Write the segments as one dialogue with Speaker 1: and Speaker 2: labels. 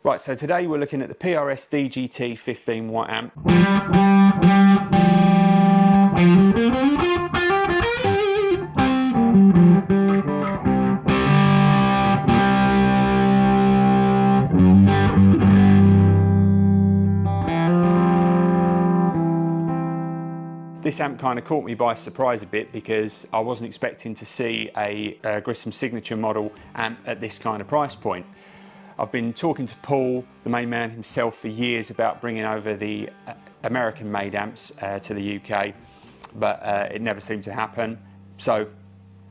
Speaker 1: Right, so today we're looking at the PRS DGT 15 watt amp. This amp kind of caught me by surprise a bit because I wasn't expecting to see a Grissom signature model amp at this kind of price point. I've been talking to Paul, the main man himself, for years about bringing over the American made amps to the UK, but it never seemed to happen. So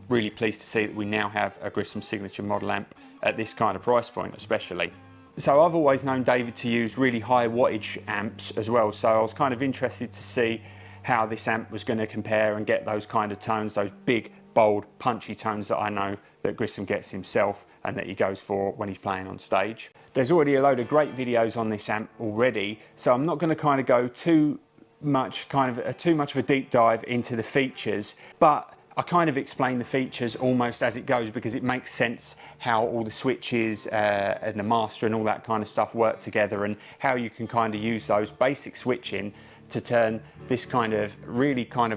Speaker 1: really pleased to see that we now have a Grissom signature model amp at this kind of price point especially. So I've always known David to use really high wattage amps as well, so I was kind of interested to see how this amp was going to compare and get those kind of tones, those big, bold, punchy tones that I know that Grissom gets himself and that he goes for when he's playing on stage. There's already a load of great videos on this amp already, so I'm not going to kind of go too much of a deep dive into the features, but I kind of explain the features almost as it goes because it makes sense how all the switches and the master and all that kind of stuff work together, and how you can kind of use those basic switching to turn this kind of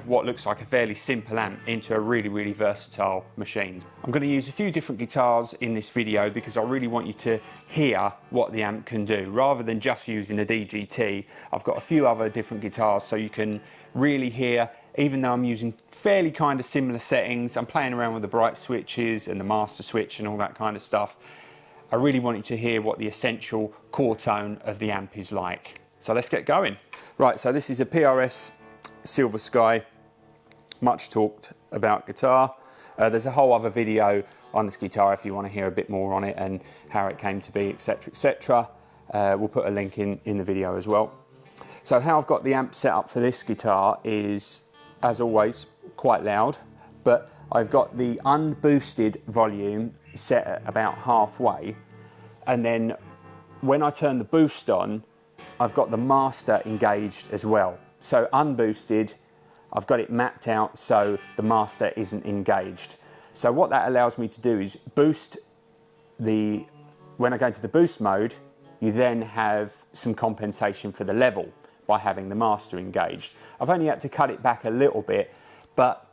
Speaker 1: what looks like a fairly simple amp into a really versatile machine. I'm going to use a few different guitars in this video because I really want you to hear what the amp can do. Rather than just using a DGT, I've got a few other different guitars so you can really hear, even though I'm using fairly kind of similar settings, I'm playing around with the bright switches and the master switch and all that kind of stuff. I really want you to hear what the essential core tone of the amp is like. So let's get going. Right, so this is a PRS Silver Sky, much talked about guitar. There's a whole other video on this guitar if you want to hear a bit more on it and how it came to be, etc, etc. We'll put a link in the video as well. So how I've got the amp set up for this guitar is, as always, quite loud, but I've got the unboosted volume set at about halfway, and then when I turn the boost on, I've got the master engaged as well. So unboosted, I've got it mapped out so the master isn't engaged. So what that allows me to do is when I go into the boost mode, you then have some compensation for the level by having the master engaged. I've only had to cut it back a little bit, but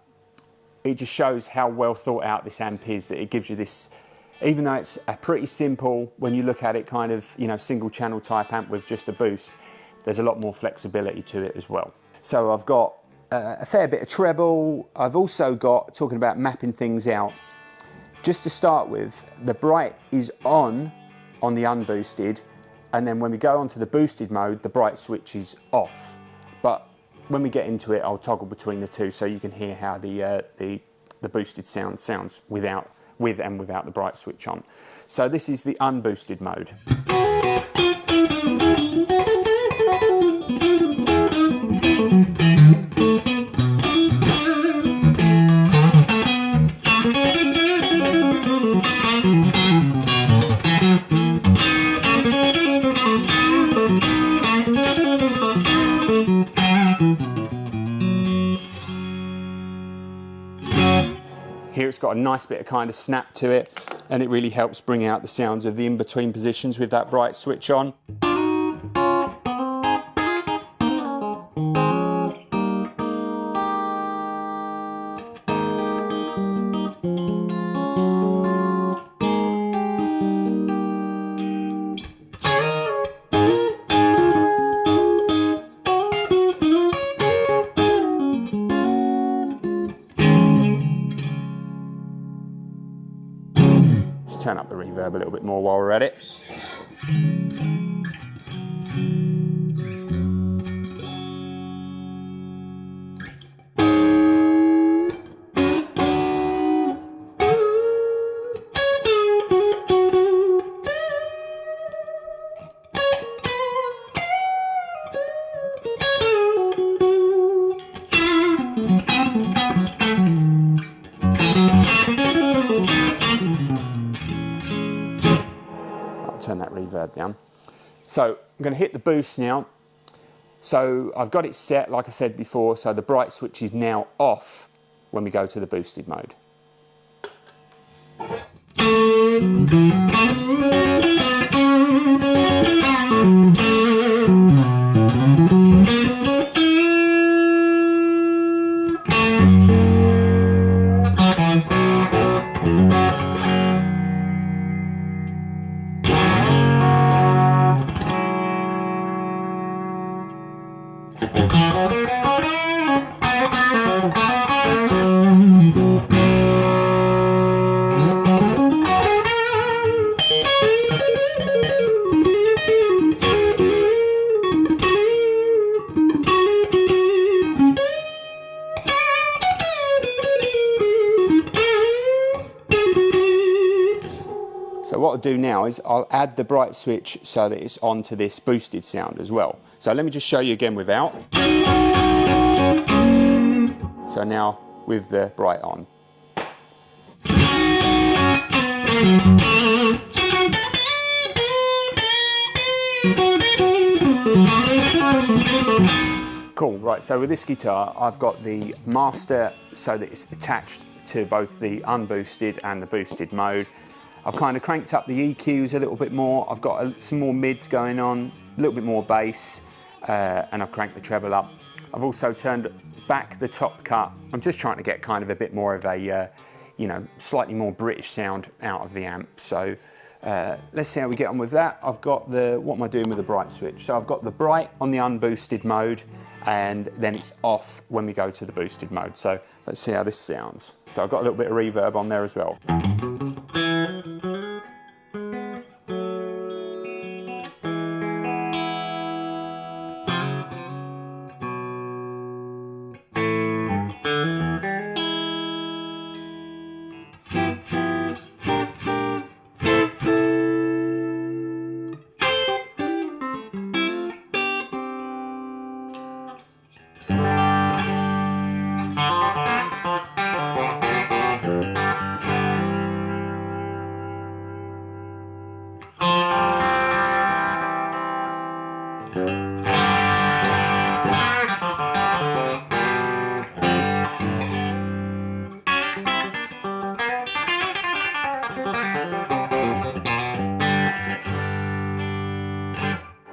Speaker 1: it just shows how well thought out this amp is, that it gives you this, even though it's a pretty simple, when you look at it, kind of, you know, single channel type amp with just a boost, there's a lot more flexibility to it as well. So I've got a fair bit of treble. I've also got, talking about mapping things out, just to start with, the bright is on the unboosted, and then when we go onto the boosted mode, the bright switch is off. But when we get into it, I'll toggle between the two so you can hear how the boosted sounds with and without the bright switch on. So this is the unboosted mode. Here it's got a nice bit of kind of snap to it, and it really helps bring out the sounds of the in-between positions with that bright switch on. Turn up the reverb a little bit more while we're at it. Turn that reverb down. So I'm going to hit the boost now. So I've got it set, like I said before, so the bright switch is now off when we go to the boosted mode. So what I'll do now is I'll add the bright switch so that it's onto this boosted sound as well. So let me just show you again without. So now with the bright on. Cool, right, so with this guitar I've got the master so that it's attached to both the unboosted and the boosted mode. I've kind of cranked up the EQs a little bit more. I've got some more mids going on, a little bit more bass, and I've cranked the treble up. I've also turned back the top cut. I'm just trying to get kind of a bit more of a, you know, slightly more British sound out of the amp. So let's see how we get on with that. I've got the, what am I doing with the bright switch? So I've got the bright on the unboosted mode, and then it's off when we go to the boosted mode. So let's see how this sounds. So I've got a little bit of reverb on there as well.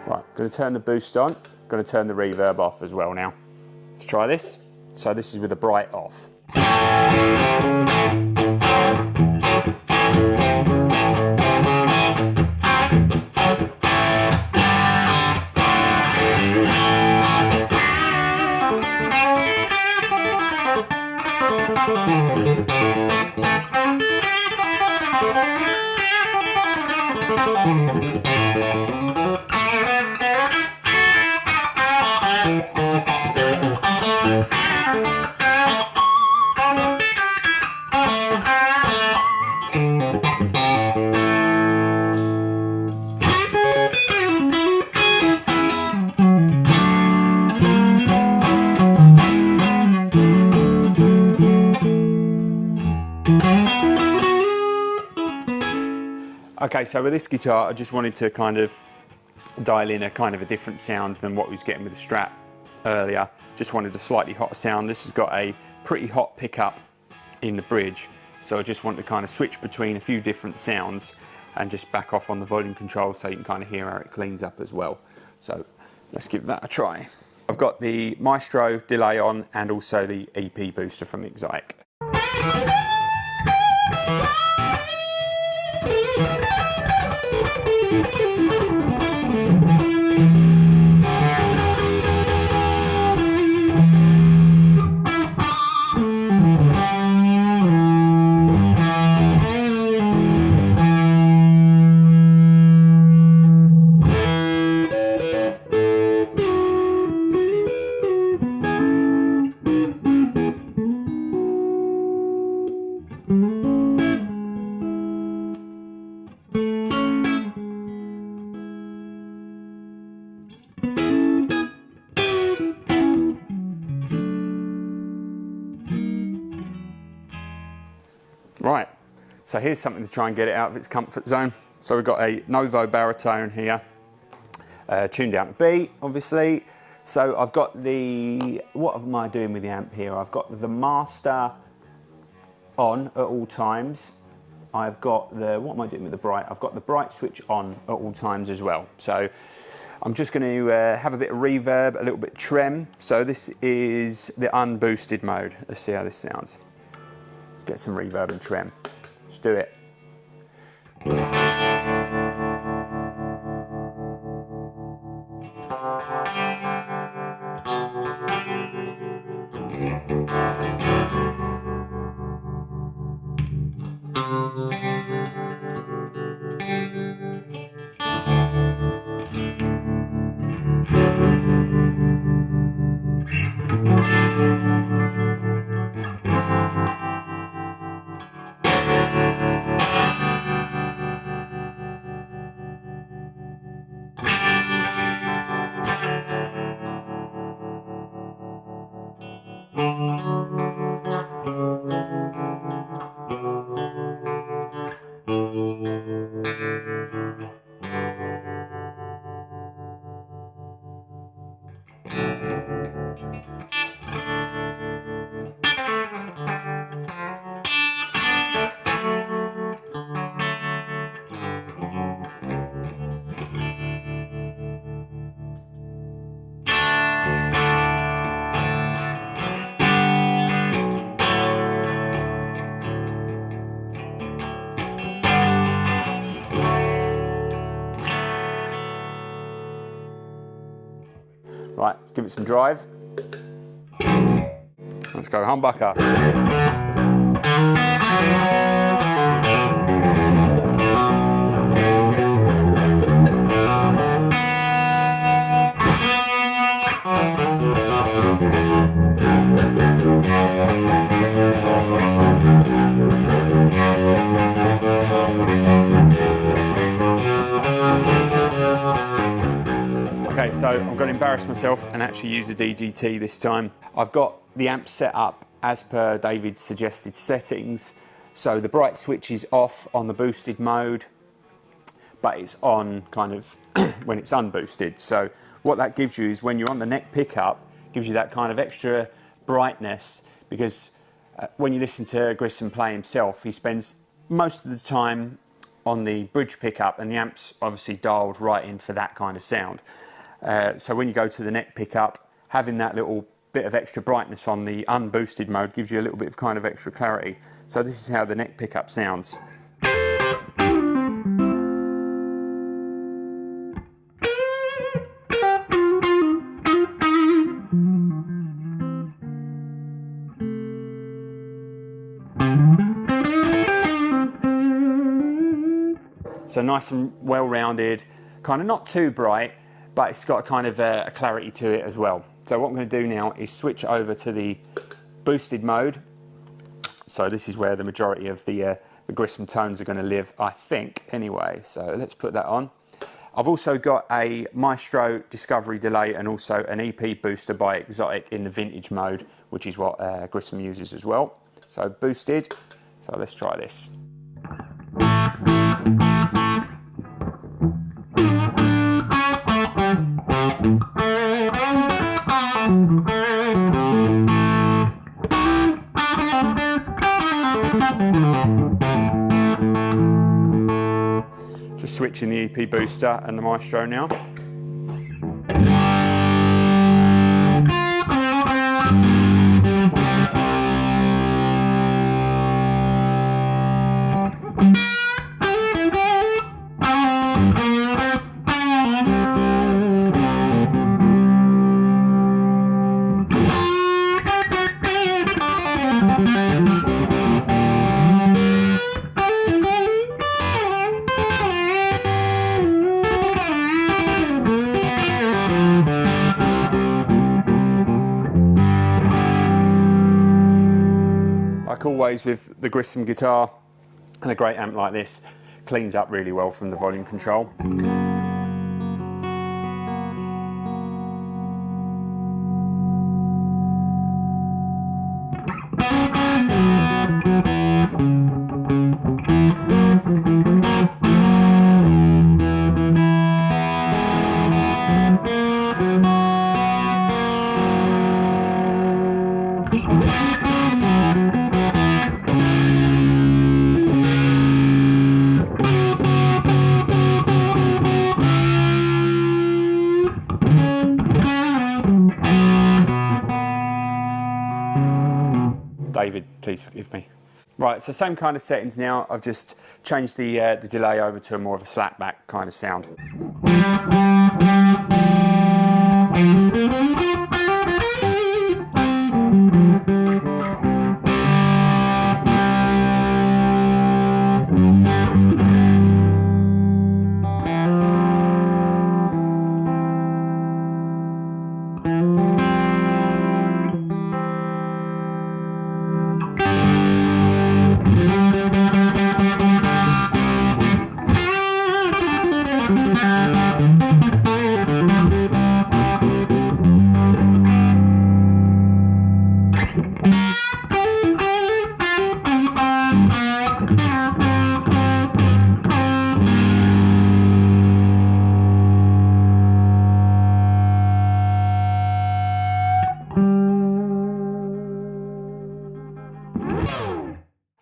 Speaker 1: Right, going to turn the boost on, going to turn the reverb off as well now. Let's try this. So this is with the bright off. Okay, so with this guitar, I just wanted to kind of dial in a kind of a different sound than what we was getting with the Strat earlier. Just wanted a slightly hotter sound. This has got a pretty hot pickup in the bridge, so I just want to kind of switch between a few different sounds and just back off on the volume control so you can kind of hear how it cleans up as well. So let's give that a try. I've got the Maestro delay on and also the EP booster from Xotic. Right, so here's something to try and get it out of its comfort zone. So we've got a Novo Bari-Tune here, tuned down to B, obviously. So I've got the, what am I doing with the amp here? I've got the master on at all times. I've got the, what am I doing with the bright? I've got the bright switch on at all times as well. So I'm just going to have a bit of reverb, a little bit of trem. So this is the unboosted mode. Let's see how this sounds. Let's get some reverb and trem. Let's do it. Right, let's give it some drive. Let's go humbucker. Okay, so I'm going to embarrass myself and actually use a DGT this time. I've got the amp set up as per David's suggested settings. So the bright switch is off on the boosted mode, but it's on kind of when it's unboosted. So what that gives you is when you're on the neck pickup, gives you that kind of extra brightness, because when you listen to Grissom play himself, he spends most of the time on the bridge pickup, and the amp's obviously dialed right in for that kind of sound. So when you go to the neck pickup, having that little bit of extra brightness on the unboosted mode gives you a little bit of kind of extra clarity. So this is how the neck pickup sounds. So nice and well-rounded, kind of not too bright, but it's got a kind of a clarity to it as well. So what I'm going to do now is switch over to the boosted mode. So this is where the majority of the Grissom tones are going to live, I think, anyway. So let's put that on. I've also got a Maestro Discovery delay and also an EP booster by Xotic in the vintage mode, which is what Grissom uses as well. So boosted, so let's try this. Just switching the EP booster and the Maestro now. Like always with the Grissom guitar and a great amp like this, cleans up really well from the volume control. David, please forgive me. Right, so same kind of settings now. I've just changed the delay over to a more of a slapback kind of sound.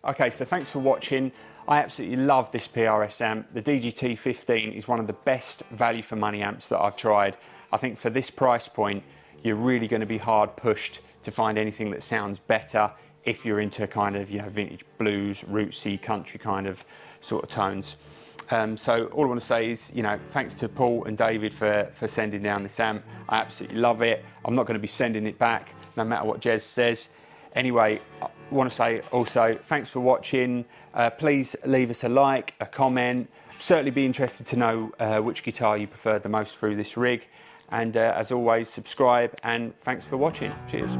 Speaker 1: Okay, so thanks for watching. I absolutely love this PRS amp. The DGT 15 is one of the best value for money amps that I've tried. I think for this price point, you're really going to be hard pushed to find anything that sounds better if you're into kind of, you know, vintage blues, rootsy, country kind of sort of tones. So all I want to say is, you know, thanks to Paul and David for sending down this amp. I absolutely love it. I'm not going to be sending it back, no matter what Jez says. Anyway, I want to say also, thanks for watching. Please leave us a like, a comment. Certainly be interested to know which guitar you preferred the most through this rig. And as always, subscribe, and thanks for watching. Cheers.